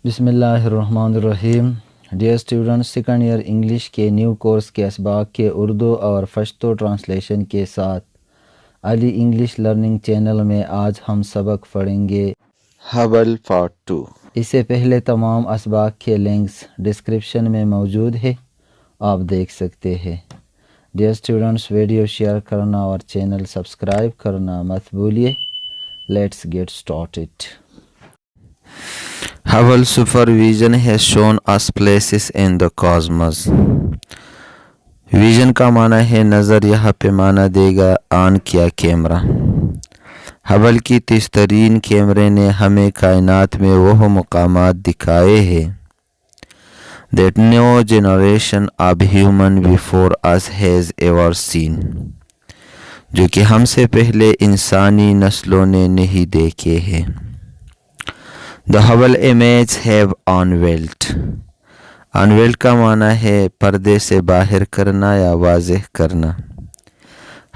بسم اللہ الرحمن الرحیم۔ Dear students, second year English کے نیو کورس کے اسباق کے اردو اور پشتو ٹرانسلیشن کے ساتھ علی انگلش لرننگ چینل میں آج ہم سبق پڑھیں گے ہبل پارٹ 2۔ اس سے پہلے تمام اسباق کے لنکس ڈسکرپشن میں موجود ہے، آپ دیکھ سکتے ہیں۔ ڈیئر اسٹوڈنٹس، ویڈیو شیئر کرنا اور چینل سبسکرائب کرنا مت بھولیے۔ Let's get started. Hubble supervision has shown us places in the cosmos۔ Vision کا معنی ہے نظر، یہاں پہ معنی دے گا آن کیا کیمرہ۔ ہبل کی تیز ترین کیمرے نے ہمیں کائنات میں وہ مقامات دکھائے ہیں that no generation of human before us has ever seen، جو کہ ہم سے پہلے انسانی نسلوں نے نہیں دیکھے ہیں۔ The Hubble images have unveiled۔ unveiled کا معنی ہے پردے سے باہر کرنا یا واضح کرنا۔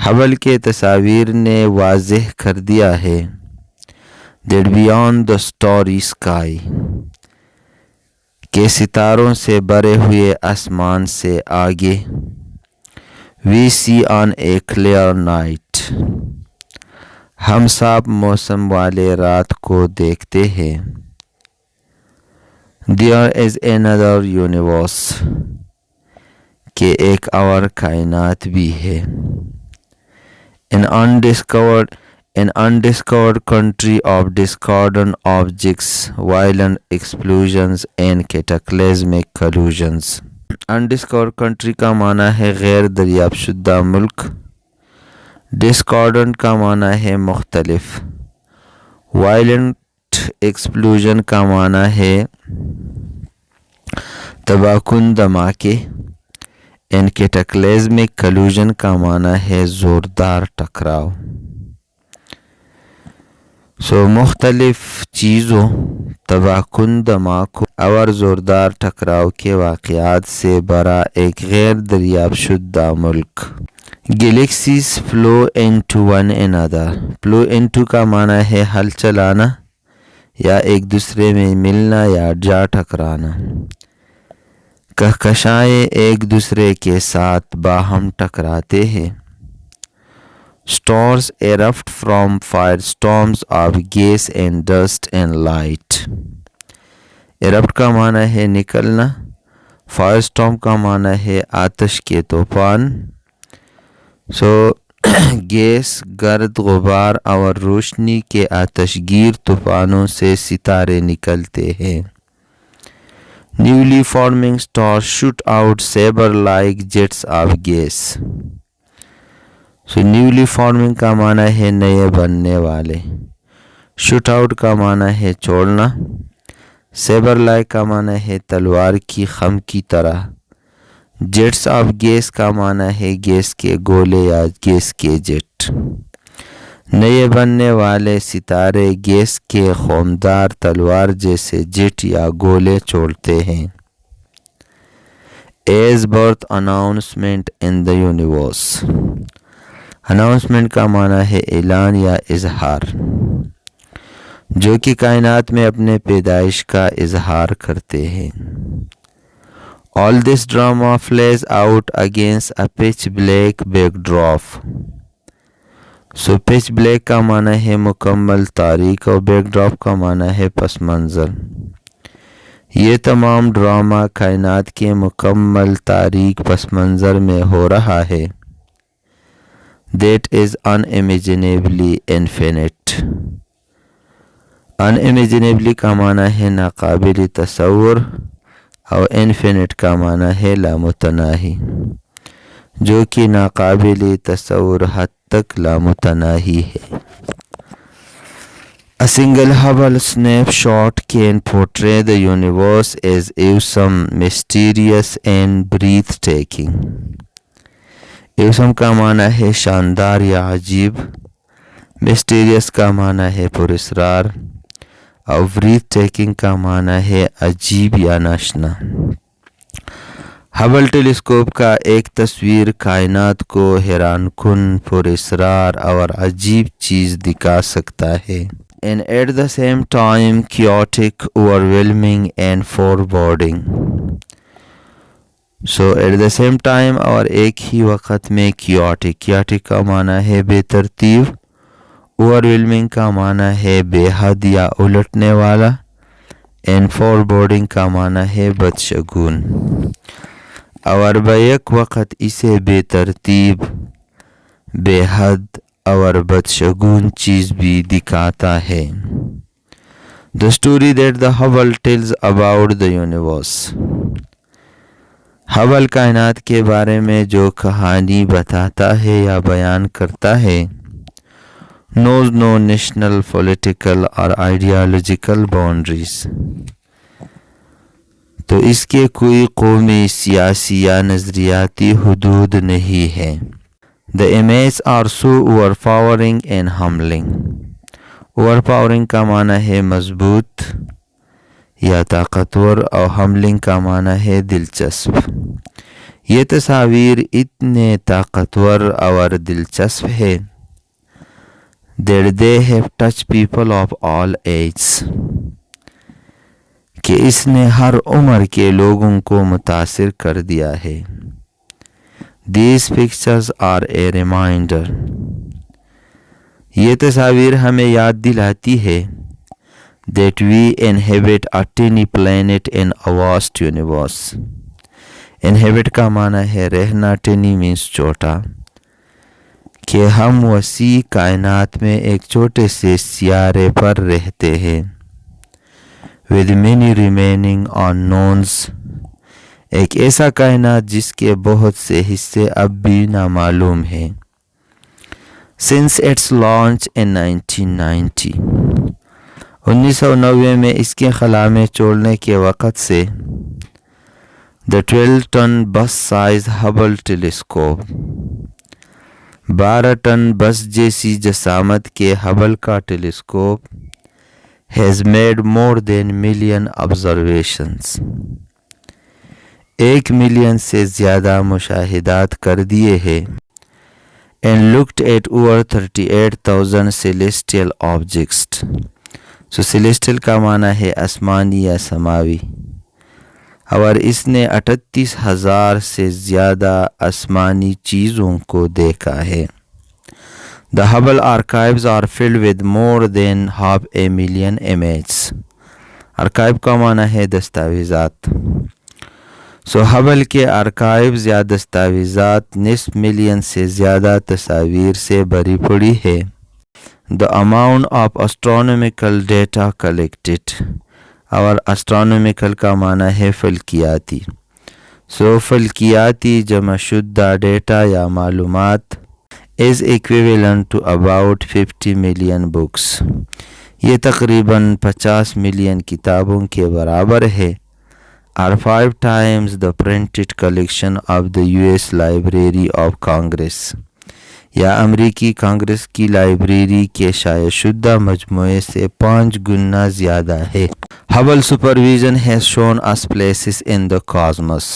ہبل کے تصاویر نے واضح کر دیا ہے that beyond the starry sky، کہ ستاروں سے بھرے ہوئے آسمان سے آگے we see on a clear night، ہم صاف موسم والے رات کو دیکھتے ہیں۔ There is another universe، کہ ایک اور کائنات بھی ہے۔ An undiscovered country of discordant objects، violent explosions and cataclysmic collisions۔ Undiscovered country کا معنی ہے غیر دریافت شدہ ملک۔ Discordant کا معنی ہے مختلف۔ Violent explosion کا معنی ہے تباہ کن دھماکے۔ and cataclysmic collision کا معنی ہے زوردار ٹکراؤ۔ مختلف چیزوں، تباہ کن دھماکوں اور زوردار ٹکراؤ کے واقعات سے بھرا ایک غیر دریافت شدہ ملک۔ Galaxies flow into one another۔ flow into کا معنی ہے ہل چلانا یا ایک دوسرے میں ملنا یا جا ٹکرانا۔ کہکشائیں ایک دوسرے کے ساتھ باہم ٹکراتے ہیں۔ Stars erupt from firestorms of gas and dust and light۔ erupt کا معنی ہے نکلنا۔ firestorm کا معنی ہے آتش کے طوفان۔ گیس، گرد، غبار اور روشنی کے آتش گیر طوفانوں سے ستارے نکلتے ہیں۔ Newly forming stars shoot out saber-like jets of gas۔ Newly farming کا معنی ہے نئے بننے والے۔ شوٹ آؤٹ کا معنی ہے چھوڑنا۔ سیبر لائک کا معنی ہے تلوار کی خم کی طرح۔ جیٹس آف گیس کا معنی ہے گیس کے گولے یا گیس کے جیٹ۔ نئے بننے والے ستارے گیس کے خوندار تلوار جیسے جیٹ یا گولے چھوڑتے ہیں۔ As birth announcement in the universe۔ Announcement کا معنی ہے اعلان یا اظہار، جو کہ کائنات میں اپنے پیدائش کا اظہار کرتے ہیں۔ All this drama plays out against a pitch black backdrop۔ pitch black کا معنی ہے مکمل تاریک اور بیک ڈراپ کا معنی ہے پس منظر۔ یہ تمام ڈرامہ کائنات کے مکمل تاریک پس منظر میں ہو رہا ہے۔ That is unimaginably infinite۔ unimaginably کا معنی ہے ناقابل تصور اور infinite کا معنی ہے لامتناہی، جو کہ ناقابل تصور حد تک لامتناہی ہے۔ A single Hubble snapshot can portray the universe as awesome, mysterious and breathtaking۔ awesome کا معنی ہے شاندار یا عجیب۔ mysterious کا معنی ہے پراسرار اور breathtaking کا معنی ہے عجیب یا ناشنا۔ ہبل ٹیلیسکوپ کا ایک تصویر کائنات کو حیران کن، پراسرار اور عجیب چیز دکھا سکتا ہے۔ and at the same time chaotic, overwhelming and foreboding. So at the same time اور ایک ہی وقت میں chaotic کا معنی ہے بے ترتیب, overwhelming کا معنی ہے بے حد یا الٹنے والا, and foreboding کا معنی ہے بدشگون. اور بیک وقت اسے بے ترتیب, بے حد اور بدشگون چیز بھی دکھاتا ہے. The story that the Hubble tells about the universe. Hubble کائنات کے بارے میں جو کہانی بتاتا ہے یا بیان کرتا ہے, knows no national, political or ideological boundaries. تو اس کے کوئی قومی, سیاسی یا نظریاتی حدود نہیں ہے. The images are so overpowering and humbling. overpowering کا معنی ہے مضبوط یا طاقتور, اور humbling کا معنی ہے دلچسپ. یہ تصاویر اتنے طاقتور اور دلچسپ ہے that they have touched people of all ages, کہ اس نے ہر عمر کے لوگوں کو متاثر کر دیا ہے. These pictures are a reminder. یہ تصاویر ہمیں یاد دلاتی ہے that we inhabit a tiny planet in a vast universe. inhabit کا معنی ہے رہنا, tiny means چھوٹا, کہ ہم وسیع کائنات میں ایک چھوٹے سے سیارے پر رہتے ہیں. with many remaining unknowns, ایک ایسا کائنات جس کے بہت سے حصے اب بھی نامعلوم ہیں. since its launch in 1990, 1990 میں اس کے خلا میں چھوڑنے کے وقت سے the 12-ton bus-sized Hubble telescope, 12 ton بس جیسی جسامت کے ہبل کا telescope has made more than million observations, 1 million سے زیادہ مشاہدات کر دیے ہیں. and looked at over 38,000 celestial objects. so celestial کا معنی ہے آسمانی یا سماوی, اور اس نے 38,000 سے زیادہ آسمانی چیزوں کو دیکھا ہے. The Hubble archives are filled with more than 500,000 images. archive کا معنی ہے دستاویزات. ہبل کے archives یا دستاویزات نصف ملین سے زیادہ تصاویر سے بھری پڑی ہے. The amount of astronomical data collected, اور astronomical کا معنی ہے فلکیاتی. فلکیاتی جمع شدہ ڈیٹا یا معلومات is equivalent to about 50 million books. یہ تقریباً 50 ملین کتابوں کے برابر ہے. are 5 times the printed collection of the US Library of Congress, یا امریکی کانگریس کی لائبریری کے شائع شدہ مجموعے سے 5 گنا زیادہ ہے. Hubble supervision has shown us places in the cosmos.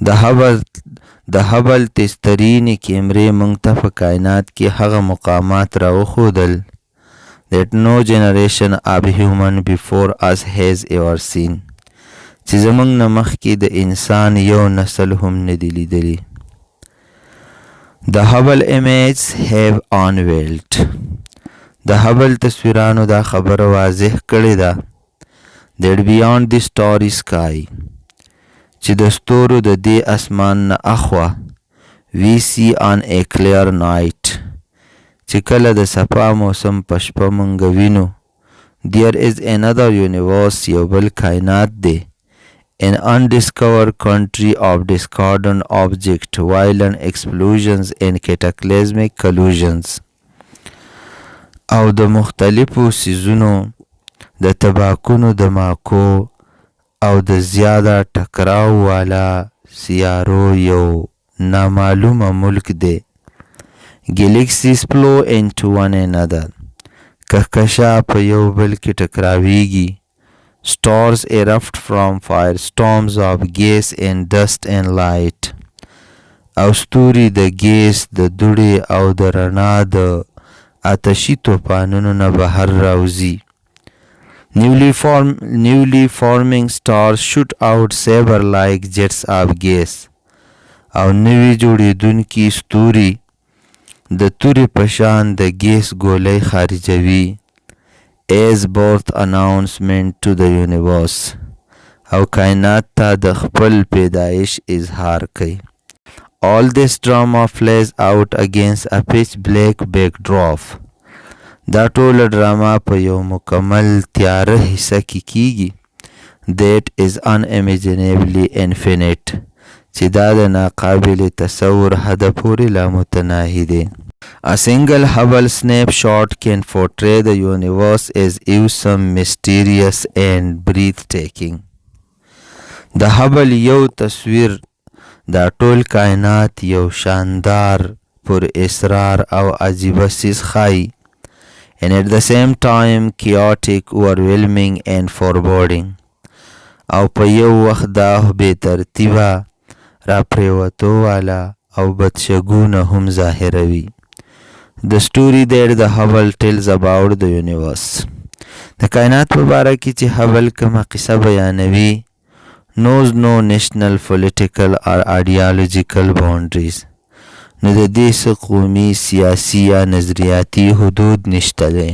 The Hubble تیزترین کیمرے منگتف کائنات کے هغه مقامات را وښودل that no generation of human before us has ever seen, چې زموږ نه مخکې د انسان یو نسل هم نه دی لیدلی. The Hubble images have unveiled. The Hubble تصویرانو دا خبر واضح کړې ده that beyond the starry sky, چې د ستورو د دې اسمان نه اخوا we see on a clear night, چې کله د صفا موسم په شپه مونږ وینو, there is another universe, یو بل کائنات دی, an undiscovered country of discordant objects, violent explosions and cataclysmic collisions, او د مختلفو سیزونو د تباکونو د ماکو او د زیاده ټکراو والا سیارو یو نامعلومه ملک دی. galaxies flow into one another, کهکشا په یو بل کې ټکراویږي. stars erupt from firestorms of gas and dust and light, او ستوري د ګیس د دوړې او د رڼا د آتشی طوفانونو نه بهر راوزي. Newly forming stars shoot out saber-like jets of gas. او نوی جوړېدونکي ستوري د تورې په شان د ګیس ګولۍ خارجوي. as birth announcement to the universe. او کائنات ته د خپل پیدایش اظهار کوي. All this drama plays out against a pitch black backdrop. دا ټوله ډراما په یو مکمل تیاره حصه کې کیږي. That is unimaginably infinite. چې دا د ناقابل تصور حد پورې لا متناهي دی. A single Hubble snapshot can portray the universe as awesome, mysterious and breathtaking. د هبل یو تصویر دا ټول کائنات یو شاندار پر اسرار او عجیبه څیز ښایي. And at the same time chaotic, overwhelming and foreboding. او په یو وخت دا بې ترتیبه را پریوتو والا او بدشګونه هم ظاهروي. The story that the Hubble tells about the universe. د کائنات په باره کې چې هبل کومه قصه بیانوي knows no national, political or ideological boundaries. نو د دې څه قومي، سیاسي یا نظریاتي حدود نشته دی.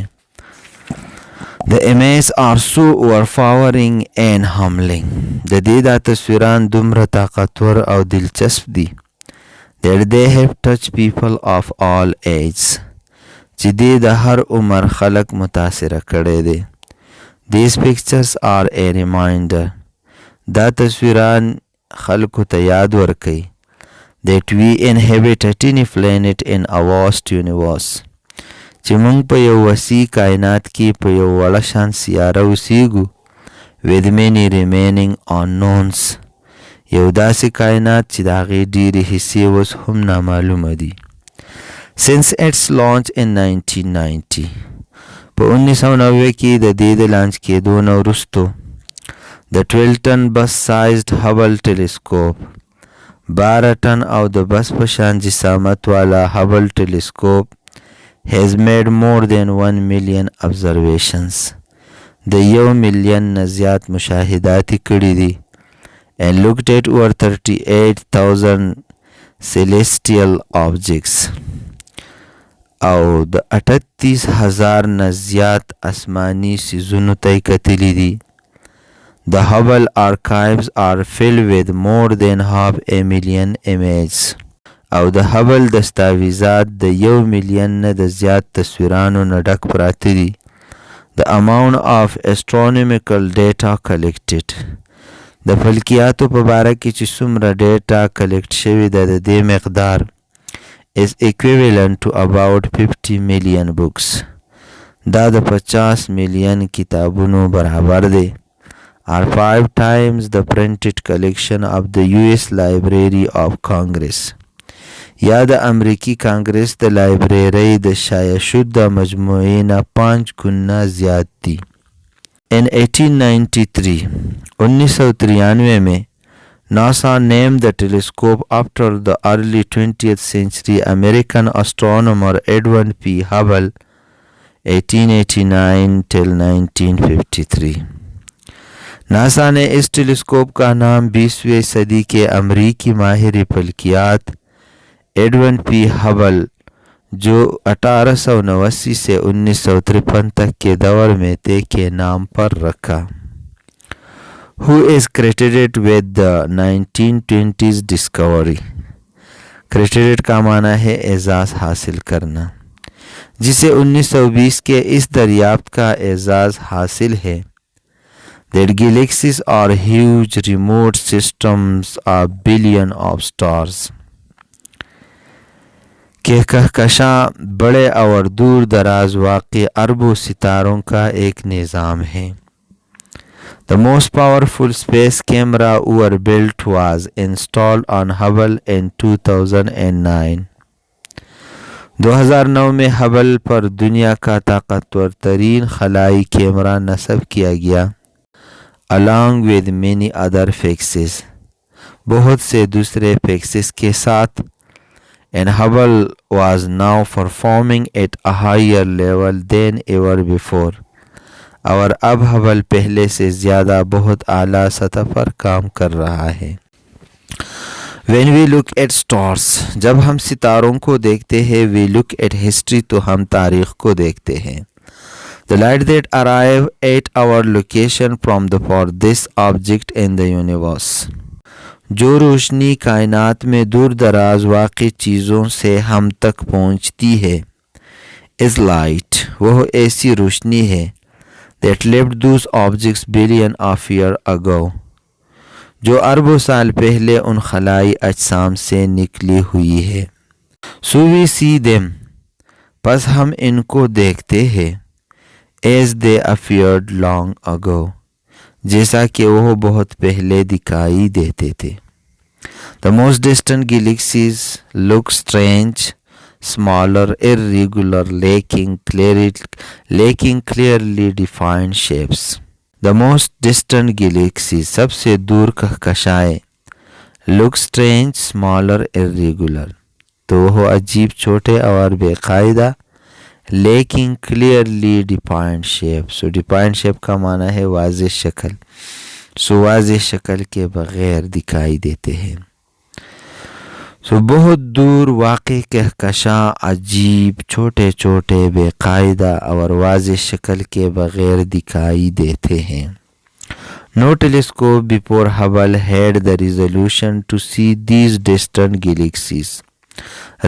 The images are so overpowering and humbling. د دې دا تصویران دومره طاقتور او دلچسپ دي that they have touched people of all ages. چې دې د هر عمر خلق متاثره کړی دی. These pictures are a reminder. دا تصویران خلقو ته یاد ورکوي that we inhabit a tiny planet in a vast universe. چې موږ په یو وسیع کائنات کې په یو وړه شان سیاره اوسیږو with many remaining unknowns. یو داسې کائنات چې د هغې ډېرې حصې اوس هم نامعلومه دي. Since its launch in 1990. په 1990 کې د دې د لانچ کېدو نه وروستو د 12-ton bus-sized Hubble telescope 12 ټن او د بس په شان جسامت والا Hubble telescope has made more than 1 million observations. د 1 ملیون نه زیات مشاهدات کړي دي and looked at over 38,000 celestial objects. او د 38,000 نه زیات آسماني څیزونو ته یې کتلي دي. The Hubble archives are filled with more than 500,000 images. او د هبل دستاویزات د 1 ملیون نه د زیات تصویرانو نه ډک پراته دي. The amount of astronomical data collected. د فلکیاتو په باره کې چې څومره ډیټا کلیکټ شوې ده د دې مقدار is equivalent to about 50 million books. دا د 50 ملیون کتابونو برابر دی. Are 5 times the printed collection of the US Library of Congress. یا د امریکي کانګرس د لایبرری د شایع شده مجموعې نه 5 ګنا زیات دي. In 1993 میں NASA named the telescope after the early 20th century American astronomer Edwin P. Hubble 1889 till 1953. NASA نے اس telescope کا نام 20ویں صدی کے امریکی ماہر فلکیات ایڈون پی ہبل جو 1889 سے 1953 تک کے دور میں تھے کے نام پر رکھا. Who is credited with the 1920s discovery. Credited کا معنی ہے اعزاز حاصل کرنا. جسے 1920 کے اس دریافت کا اعزاز حاصل ہے that galaxies are huge remote systems of billion of stars. کہ کہکشاں بڑے اور دور دراز واقع اربوں ستاروں کا ایک نظام ہے. The most powerful space camera ever built was installed on Hubble in 2009. 2009 میں ہبل پر دنیا کا طاقتور ترین خلائی کیمرہ نصب کیا گیا along with many other fixes. بہت سے دوسرے فکسز کے ساتھ. and Hubble was now performing at a higher level than ever before. اور اب ہبل پہلے سے زیادہ بہت اعلیٰ سطح پر کام کر رہا ہے. When we look at stars, جب ہم ستاروں کو دیکھتے ہیں, we look at history, تو ہم تاریخ کو دیکھتے ہیں. The light that arrive at our location from the farthest object in the universe. جو روشنی کائنات میں دور دراز واقع چیزوں سے ہم تک پہنچتی ہے, is light, وہ ایسی روشنی ہے, that left those objects billion of years ago, جو اربوں سال پہلے ان خلائی اجسام سے نکلی ہوئی ہے. So we see them, پس ہم ان کو دیکھتے ہیں, as they appeared long ago, جیسا کہ وہ بہت پہلے دکھائی دیتے تھے. The most distant galaxies look strange, smaller, irregular, lacking clearly defined shapes. The most distant galaxies, سب سے دور کہکشائیں, look strange, smaller, irregular, تو وہ عجیب, چھوٹے اور بے قاعدہ, lacking clearly defined shape. So defined shape کا معنی ہے واضح شکل. So واضح شکل کے بغیر دکھائی دیتے ہیں. So بہت دور واقع کہکشاں عجیب, چھوٹے چھوٹے, بے قاعدہ اور واضح شکل کے بغیر دکھائی دیتے ہیں. No telescope before Hubble had the resolution to see these distant galaxies.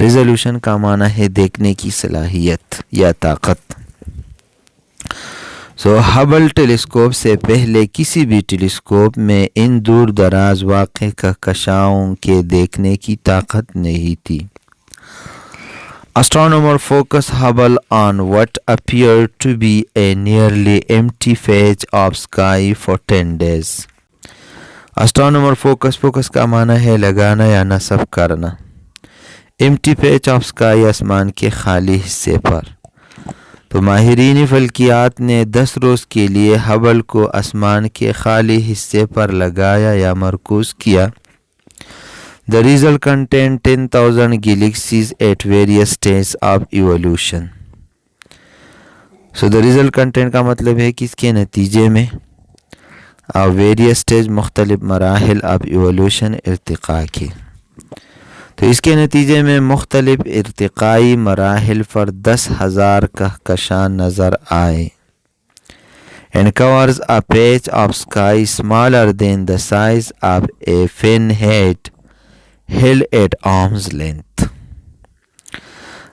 Resolution کا معنی ہے دیکھنے کی صلاحیت یا طاقت. So ہبل ٹیلیسکوپ سے پہلے کسی بھی ٹیلیسکوپ میں ان دور دراز واقع کہکشاؤں کے دیکھنے کی طاقت نہیں تھی. Astronomer focused Hubble on what appeared to be a nearly empty patch of sky for 10 days. Astronomer focus کا معنی ہے لگانا یا نصب کرنا. Empty patch of sky, آسمان کے خالی حصے پر. تو ماہرین فلکیات نے 10 روز کے لیے ہبل کو آسمان کے خالی حصے پر لگایا یا مرکوز کیا. The result contained 10,000 galaxies at various stages of evolution. So the result contained کا مطلب ہے کہ اس کے نتیجے میں various stage, مختلف مراحل of evolution, ارتقاء کی. تو اس کے نتیجے میں مختلف ارتقائی مراحل پر 10,000 کہکشاں نظر آئے. And covers a patch of sky smaller than the size of a pinhead held at arm's length.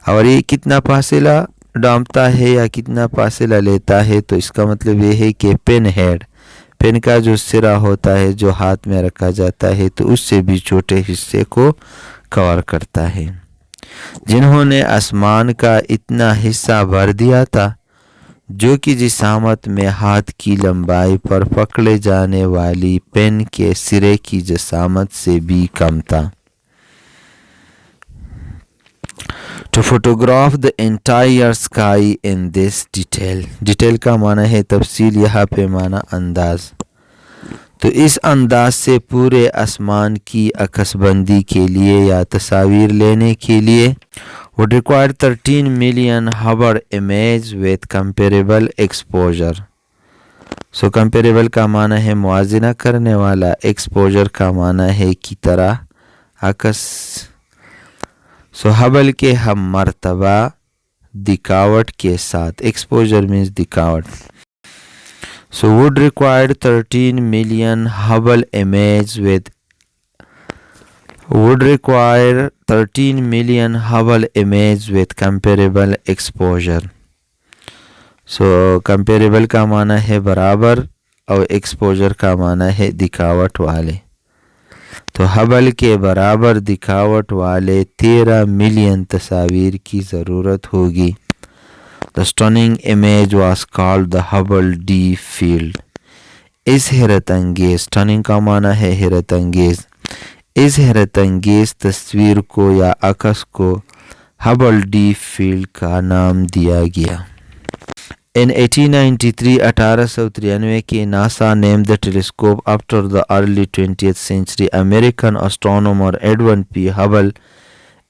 اور یہ کتنا فاصلہ ڈھانپتا ہے یا کتنا فاصلہ لیتا ہے, تو اس کا مطلب یہ ہے کہ پین کا جو سرا ہوتا ہے جو ہاتھ میں رکھا جاتا ہے, تو اس سے بھی چھوٹے حصے کو کور کرتا ہے. جنہوں نے آسمان کا اتنا حصہ بھر دیا تھا جو کہ جسامت میں ہاتھ کی لمبائی پر پکڑے جانے والی پین کے سرے کی جسامت سے بھی کم تھا. To photograph the entire sky in this detail کا معنی ہے تفصیل, یہاں پہ معنی انداز. تو اس انداز سے پورے آسمان کی عکس بندی کے لیے یا تصاویر لینے کے لیے would require 13 million Hubble images with comparable exposure. So comparable کا معنی ہے موازنہ کرنے والا, exposure کا معنی ہے کی طرح عکس. So ہبل کے ہم مرتبہ دکھاوٹ کے ساتھ, exposure means دکھاوٹ. So would require 13 million Hubble images with comparable exposure. So comparable کا معنی ہے برابر اور exposure کا معنی ہے دکھاوٹ والے. تو ہبل کے برابر دکھاوٹ والے 13 ملین تصاویر کی ضرورت ہوگی. The stunning image was called the Hubble Deep Field. اس حیرت انگیز, stunning کا معنی ہے حیرت انگیز, اس حیرت انگیز تصویر کو یا عکس کو Hubble Deep Field کا نام دیا گیا. In 1893, 1893 کی NASA named the telescope after the early 20th century American astronomer Edwin P. Hubble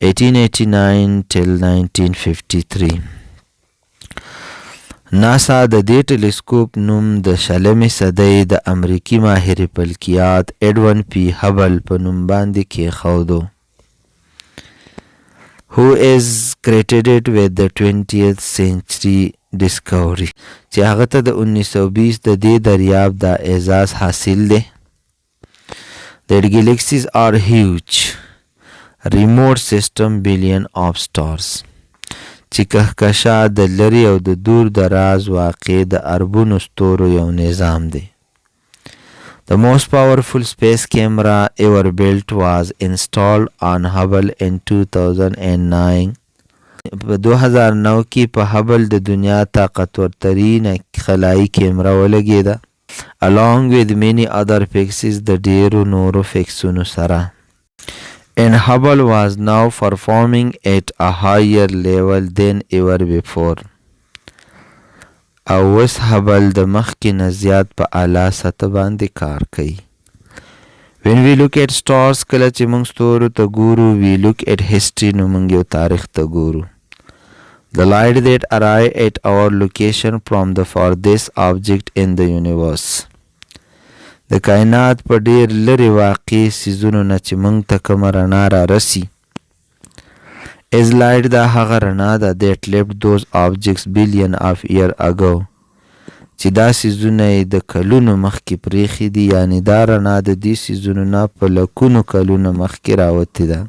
1889 till 1953. NASA د دې ټلسکوپ نوم د شلمې صدۍ د امریکي ماهر فلکیات ایډون پی هبل په نوم باندې کېښودو who is credited with the 20th century discovery چې هغه ته د 1920 د دې دریاب د اعزاز حاصل دی. That galaxies are huge remote system billion of stars چې کهکشا د لري او د دور دراز واقع د اربونو ستورو یو نظام دی. The most powerful space camera ever built was installed on Hubble in 2009. په 2009 کې په هبل د دنیا طاقتورترین خلایي کیمرا ولګېده along with many other fixes د ډیرو نورو فکسونو سره. And Hubble was now performing at a higher level than ever before. او اوس هبل د مخکې نه زیات په اعلی سطح باندې کار کوي. When we look at stars کله چې موږ ستورو ته ګورو we look at history نو موږ یو تاریخ ته ګورو. The light that arrive at our location from the farthest object in the universe. د کائنات په ډیر لرې واقع څیزونو نه چې موږ ته کومه رڼا را رسي is light دا هغه رڼا ده that left those objects billion of year ago چې دا څیزونه یې د کلونو مخکې پرېښي دي یعنې دا رڼا د دې څیزونو نه په لکونو کلونو مخکې راوتې ده.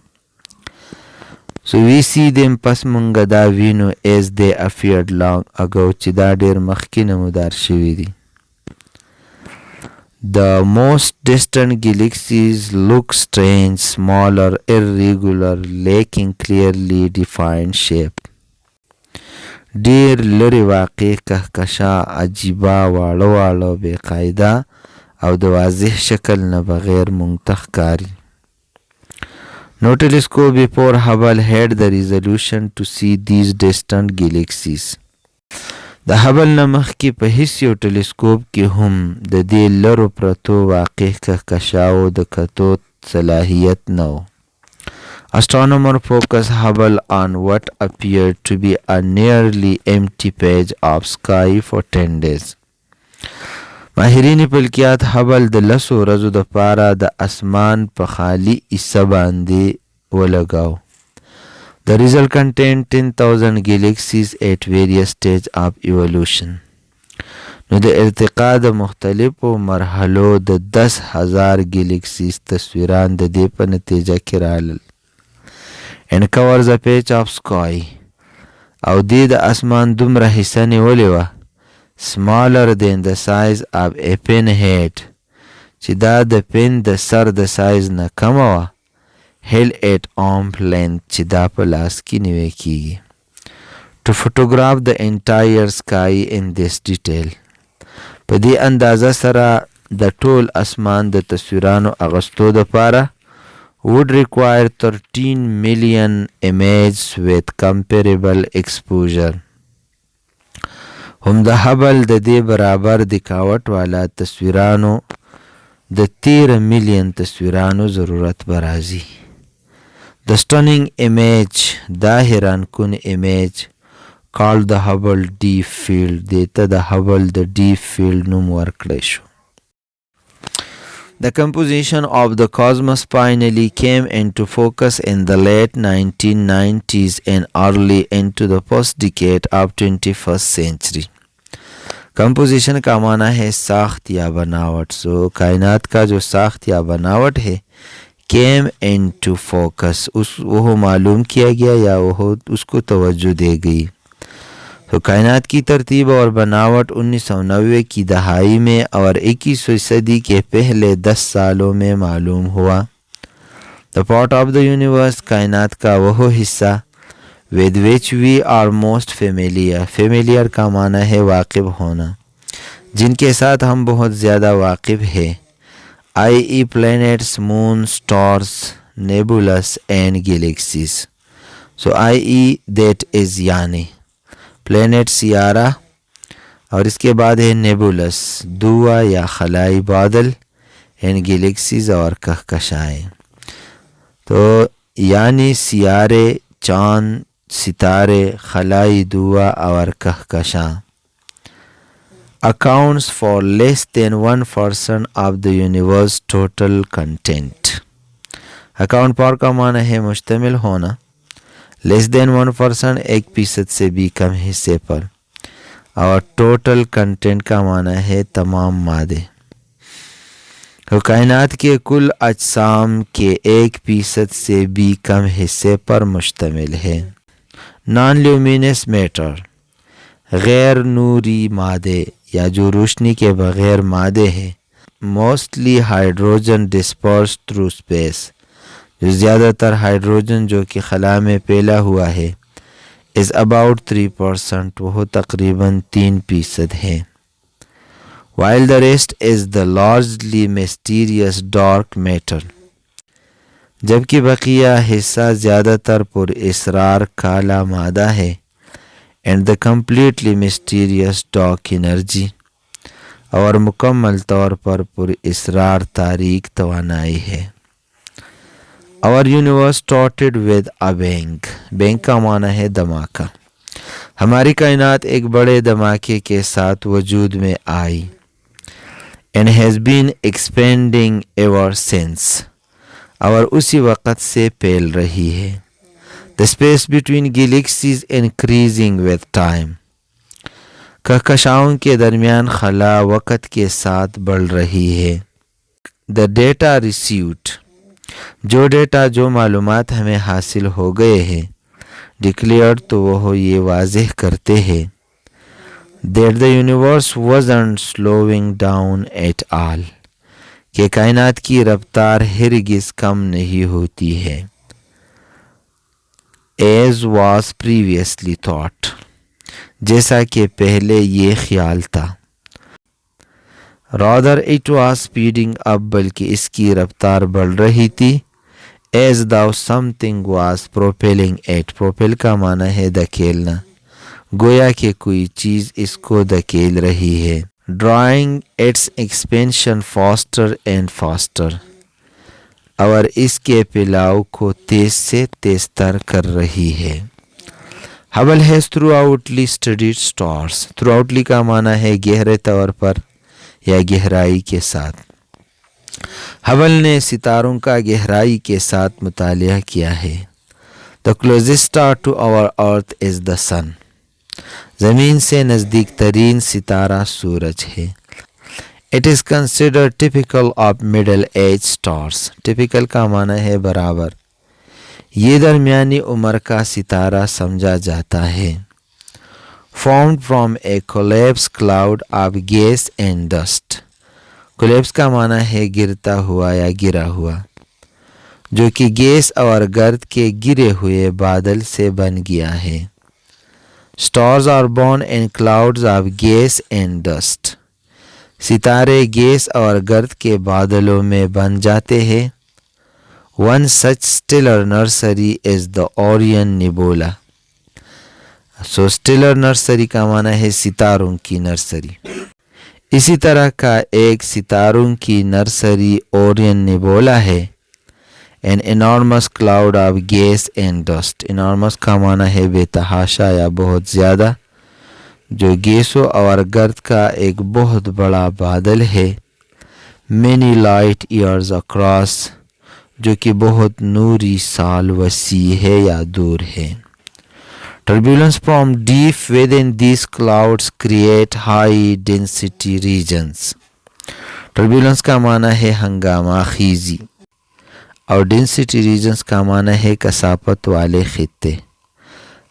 So we see them پس موږ دا وینو as they appeared long ago چې دا ډیر مخکې نمودار شوي دي. The most distant galaxies look strange, smaller, irregular, lacking clearly defined shape. ډیر لرې واقع کهکشا عجیبه واړه واړه بې قاعده او د واضح شکل نه بغیر مونږ ته ښکاري. No telescope before Hubble had the resolution to see these distant galaxies. د هبل نه مخکې په هیڅ یو ټلسکوپ کې هم د دې لرو پرتو واقع کهکشاو د کتو صلاحیت نه و. Astronomer focused Hubble on what appeared to be a nearly empty page of sky for 10 days. ماهرین فلکیات هبل د لسو ورځو دپاره د اسمان په خالي حصه باندې ولګاو. The result contained 10,000 galaxies at various stages of evolution. نو د ارتقا د مختلفو مرحلو د 10,000 galaxies تصویران د دې په نتیجه کې رالل. And covers a patch of sky. او دې د اسمان دومره حصه نیولې وه smaller than the size of a pinhead چې دا د پن د سر د سایز نه کمه وه held at arm's length چې دا په لاس کې navy کیږي. To photograph the entire sky in this detail. په دې اندازه سره د ټول اسمان د تصویرانو اغستو دپاره would require 13 million images with comparable exposure. هم د هبل د دې برابر دقاوت والا تصویرانو د 13 ملیون تصویرانو ضرورت برازي. The stunning image, دا حیران کن image called the Hubble Deep Field, دیتا د Hubble د Deep Field نوم ورکړی شو. The composition of the cosmos finally came into focus in the late 1990s and early into the first decade of 21st century. Composition کا معنی ہے ساخت یا بناوٹ. سو کائنات کا جو ساخت یا بناوٹ ہے came into focus, وہ معلوم کیا گیا یا وہ اس کو توجہ دے گئی. تو کائنات کی ترتیب اور بناوٹ 1990 کی دہائی میں اور 21ویں صدی کے پہلے 10 سالوں میں معلوم ہوا. The part of the universe, کائنات کا وہ حصہ with which we are most familiar. familiar کا معنی ہے واقف ہونا، جن کے ساتھ ہم بہت زیادہ واقف ہیں. i.e. planets, moon, stars, nebulas and galaxies. So i.e. that is یعنی planet سیارہ اور اس کے بعد ہے nebulous دوا یا خلائی بادل and galaxies اور کہکشائیں. تو یعنی سیارے، چاند، ستارے، خلائی دعا اور کہکشاں. Accounts for less than 1% of the universe total content. Account power کا معنی ہے مشتمل ہونا. لیس دین 1%، 1% سے بھی کم حصے پر. اور ٹوٹل کنٹینٹ کا معنی ہے تمام مادے. تو کائنات کے کل اجسام کے 1% سے بھی کم حصے پر مشتمل ہے. نان لیومینس میٹر، غیر نوری مادے یا جو روشنی کے بغیر مادے ہے. Mostly hydrogen disperse through space, جو زیادہ تر ہائیڈروجن جو کہ خلا میں پھیلا ہوا ہے. از اباؤٹ 3%، وہ تقریباً 3% ہے. while the rest is the largely mysterious dark matter، جبکہ بقیہ حصہ زیادہ تر پر اسرار کالا مادہ ہے. and the completely mysterious dark energy، اور مکمل طور پر اسرار تاریک توانائی ہے. our universe started with a bang، bang کا معنی ہے دھماکہ. ہماری کائنات ایک بڑے دھماکے کے ساتھ وجود میں آئی. and has been expanding ever since، اور اسی وقت سے پھیل رہی ہے. the space between galaxies increasing with time، کہکشاؤں کے درمیان خلا وقت کے ساتھ بڑھ رہی ہے. the data received، جو ڈیٹا، جو معلومات ہمیں حاصل ہو گئے ہیں. declared، تو وہ یہ واضح کرتے ہیں that the universe wasn't slowing down at all، کہ کائنات کی رفتار ہرگز کم نہیں ہوتی ہے. as was previously thought، جیسا کہ پہلے یہ خیال تھا. rather it was speeding up، بلکہ اس کی رفتار بڑھ رہی تھی. as though something was propelling it، propel کا معنی ہے دھکیلنا، گویا کہ کوئی چیز اس کو دھکیل رہی ہے. drawing its expansion faster and faster، اور اس کے پھیلاؤ کو تیز سے تیز تر کر رہی ہے. Hubble has throughoutly studied stars، throughoutly کا معنی ہے گہرے طور پر یا گہرائی کے ساتھ. ہبل نے ستاروں کا گہرائی کے ساتھ مطالعہ کیا ہے. the closest star to our earth is the sun، زمین سے نزدیک ترین ستارہ سورج ہے. it is considered typical of middle age stars، typical کا معنی ہے برابر، یہ درمیانی عمر کا ستارہ سمجھا جاتا ہے. formed from a collapsed cloud of gas and dust، collapse کا معنی ہے گرتا ہوا یا گرا ہوا، جو کہ گیس اور گرد کے گرے ہوئے بادل سے بن گیا ہے. stars are born in clouds of gas and dust، ستارے گیس اور گرد کے بادلوں میں بن جاتے ہیں. one such stellar nursery is the Orion Nebula، so stellar nursery کا معنی ہے ستاروں کی نرسری. اسی طرح کا ایک ستاروں کی نرسری اورین نیبولا ہے. an enormous cloud of gas and dust، enormous کا معنی ہے بے تحاشا یا بہت زیادہ، جو گیسوں اور گرد کا ایک بہت بڑا بادل ہے. many light years across، جو کہ بہت نوری سال وسیع ہے یا دور ہے. turbulence from deep within these clouds create high density regions، turbulence کا معنی ہے ہنگامہ خیزی، اور ڈینسٹی ریجنز کا معنی ہے کثافت والے خطے.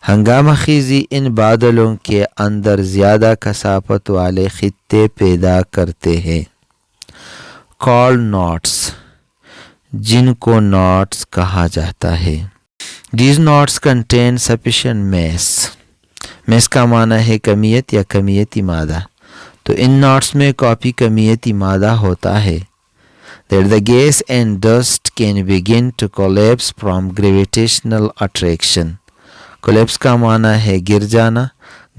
ہنگامہ خیزی ان بادلوں کے اندر زیادہ کثافت والے خطے پیدا کرتے ہیں. called knots، جن کو knots کہا جاتا ہے. these knots contain sufficient mass، mass کا معنی ہے کمیت یا کمیتی مادہ، تو ان knots میں کافی کمیتی مادہ ہوتا ہے. that the gas and dust can begin to collapse from gravitational attraction، collapse کا معنی ہے گر جانا،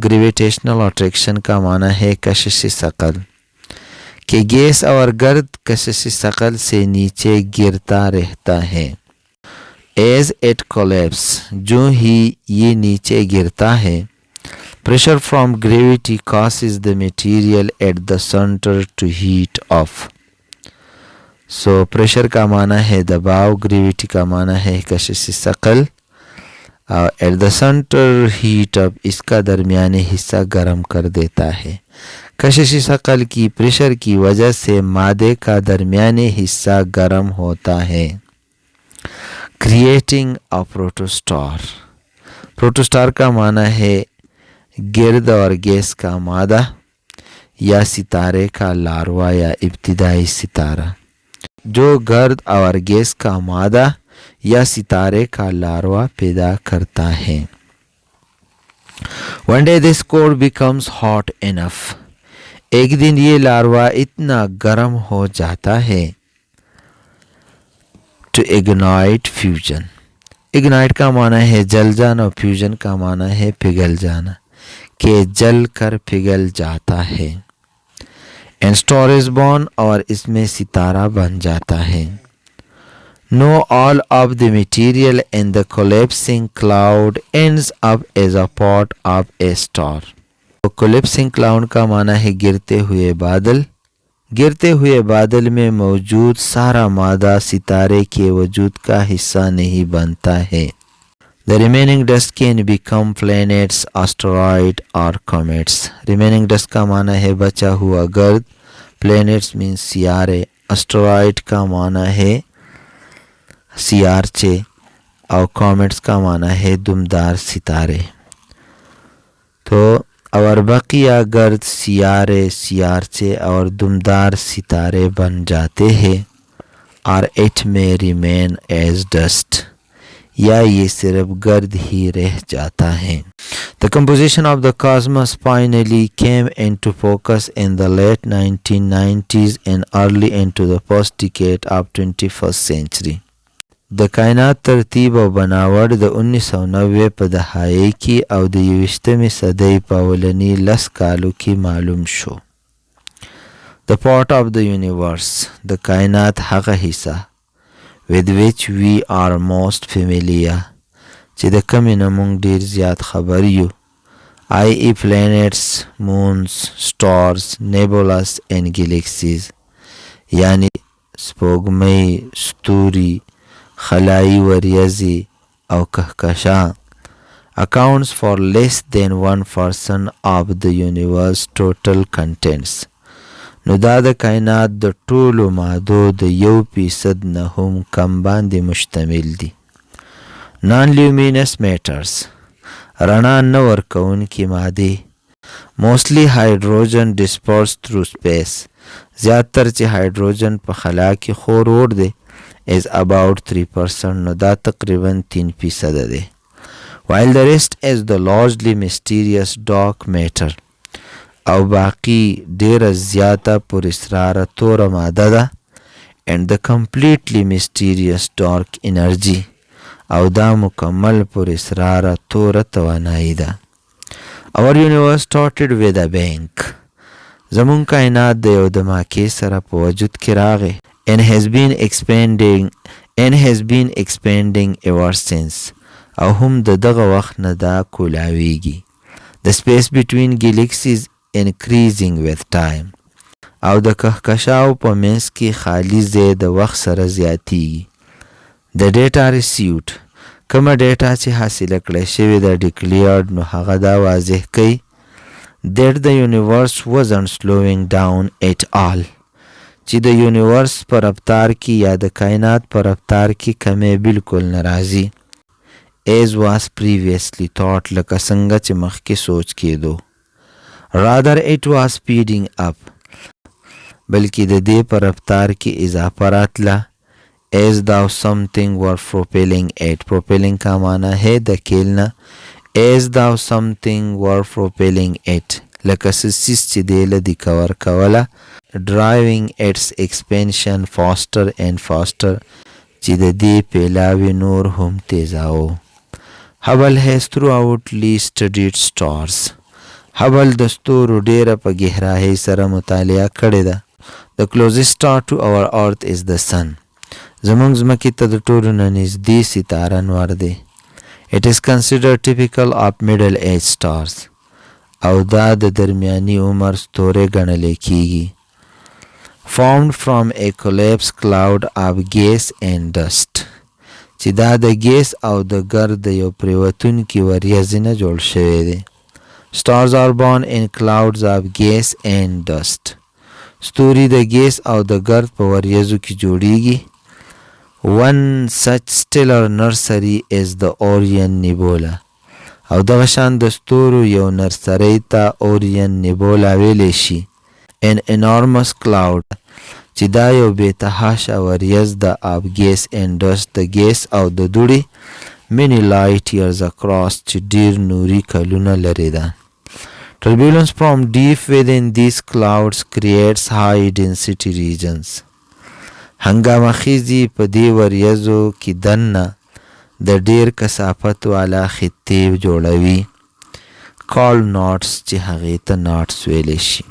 gravitational attraction کا معنی ہے کشش ثقل، کہ گیس اور گرد کشش ثقل سے نیچے گرتا رہتا ہے. As it collapses, جو ہی یہ نیچے گرتا ہے, pressure from gravity causes the material at the center to heat up. So pressure کا معنی ہے دباؤ, gravity کا معنی ہے کشش ثقل, at the center heat up, اس کا درمیانی حصہ گرم کر دیتا ہے. کشش ثقل کی پریشر کی وجہ سے مادے کا درمیانی حصہ گرم ہوتا ہے. کریٹنگ اے پروٹوسٹار, پروٹوسٹار کا معنی ہے گرد اور گیس کا مادہ یا ستارے کا لاروا یا ابتدائی ستارہ, جو گرد اور گیس کا مادہ یا ستارے کا لاروا پیدا کرتا ہے. One day this core becomes hot enough, ایک دن یہ لاروا اتنا گرم ہو جاتا ہے to ignite fusion. ignite کا معنی ہے جل جانا اور fusion کا معنی ہے پگھل جانا, کہ جل کر پگھل جاتا ہے. and star is born, اور اس میں ستارہ بن جاتا ہے. No, all of the material in the collapsing cloud ends up as a part of a star. collapsing cloud کا معنی ہے گرتے ہوئے بادل. گرتے ہوئے بادل میں موجود سارا مادہ ستارے کے وجود کا حصہ نہیں بنتا ہے. The remaining dust can become planets, asteroid or comets. remaining dust کا معنی ہے بچا ہوا گرد, planets means سیارے, asteroid کا معنی ہے سیارچے, اور comets کا معنی ہے دمدار ستارے. تو اور بقیہ گرد سیارے, سیارچے اور دمدار ستارے بن جاتے ہیں, اور it may remain as dust, یا یہ صرف گرد ہی رہ جاتا ہے. The composition of the cosmos finally came into focus in the late 1990s and early into the first decade of 21st century. د کائنات ترتیب او بناوټ د 1990 په دهایۍ کې او د 21مې صدۍ په اولني 10 کالو کې معلوم شو. The part of the universe, د کائنات هغه حصہ with which we are most familiar, چې د کمې نه مونږ ډیر زیات خبر you, i.e. planets, moons, stars, nebulas and galaxies, یعنی سپوږمۍ, ستوري, خلائی وریځې او کهکشان, accounts for less than 1% of the universe total contents. نو دا د کائنات د ټولو مادو د 1% نه هم کم باندې مشتمل دي. non-luminous matters, رڼا نه ورکوونکي مادې, mostly hydrogen dispersed through space, زیاتر چې هایدروجن په خلا کې خور وړ دی, is about 3%, نو دا تقریباً 3% ده. while the rest is the largely mysterious dark matter, او باقی ډیره زیاته پر اسراره توره ماده ده, and the completely mysterious dark energy, او دا مکمل پر اسراره توره توانایی ده. our universe started with a bang, زمون کائنات د یو دماکې سره په وجود کې راغی, and has been expanding ever since, او هم د دغه وخت نه دا کولاویږي. the space between galaxies increasing with time, او د کهکشاو په منځ کې خالی ځای د وخت سره زیاتیږي. the data received, کومه ډیټا چې حاصله کړی شوې ده declared, نو هغه دا واضح کوي that the universe wasn't slowing down at all, چې د یونیورس په رفتار کې یا د کائنات په رفتار کې کمی بالکل ناراضي. as was previously thought, لکه څنګه چې مخکې سوچ کېدو. rather it was speeding up, بلکې د دې په رفتار کې اضافه راتله. as though something were propelling it, propelling کا معنی ہے د کیلنا. as though something were propelling it, لکه سیس چې دی له دی کور کوله, driving its expansion faster and faster, چې د دې پیلاوی نور هم تیزاو. Hubble has throughoutly studied stars, Hubble the Satoru ډیره په گہرائی سره مطالعه کړې ده. The closest star to our earth is the sun, زمونږ ځمکې ته د ټولو نه نږدې ستاره نور دی. It is considered typical of middle age stars او دا د درمیاني عمر ستوري ګڼل کیږي. Formed from a collapsed cloud of gas and dust چې دا د ګیس او د ګرد د you پریوتونکي وریځې نه جوړ شوی دی. Stars are born in clouds of gas and dust. ستوري د ګیس او د ګرد په وریځو کې جوړیږي. One such stellar nursery is the Orion Nebula. او دغه شان د Satoru you نرسرۍ ته Orion Nebula valley شي. An enormous cloud چې دا یو بېتحاشه وریځ ده of gas and dust the ګیس O the دوړې many light years across چې ډیر نوري کلونه لري ده. Turbulence from deep within these clouds creates high density regions. هنګامه خیزي په دې وریځو کې دننه د ډیر کثافت والا خطې جوړوي. called knots چې هغې ته knots ویلی شي.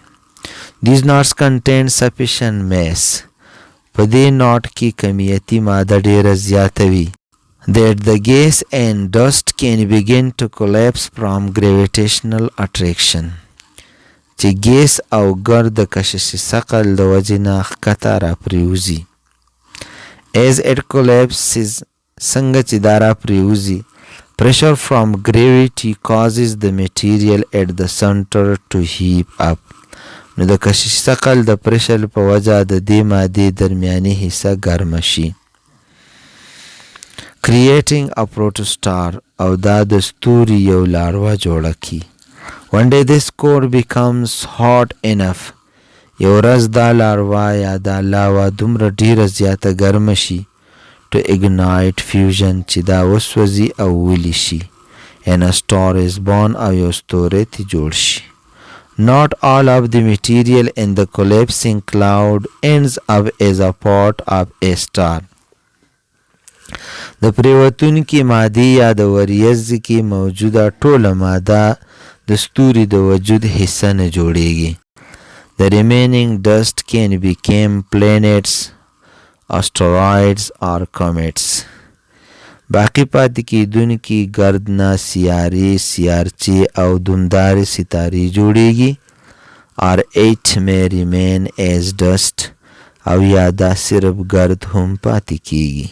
These knots contain sufficient mass. په دې ناټ کې کمیتي ماده ډیره زیاته وي. That the gas and dust can begin to collapse from gravitational attraction. چې ګیس او ګرد د کششي ثقل د وجې نه ښکته راپریوځي. As it collapses څنګه چې دا راپریوځي pressure from gravity causes the material at the center to heat up. نو د کشش ثقل د پرشر په وجه د دې مادې درمیاني حصه ګرمه شي. Creating a protostar او دا د ستوري یو لاروه جوړه کی. One day this core becomes hot enough. یو ورځ دا لاروه یا دا لاوه دومره ډیره زیاته ګرمه شي to ignite fusion چې دا وسوځي او ویلی شي. And a star is born او یو ستوری تی جوړ شي. Not all of the material in the collapsing cloud ends up as a part of a star. د پریوتونکي مادې یا د وریځې کې موجوده ټوله ماده د ستوري د وجود حصه نه جوړیږي. The remaining dust can become planets, asteroids or comets. باقی پاتې کېدونکي ګرد نه سیارې، سیارچې او دومدارې ستارې جوړیږي. or it may remain as dust او یا دا صرف ګرد هم پاتې کیږي.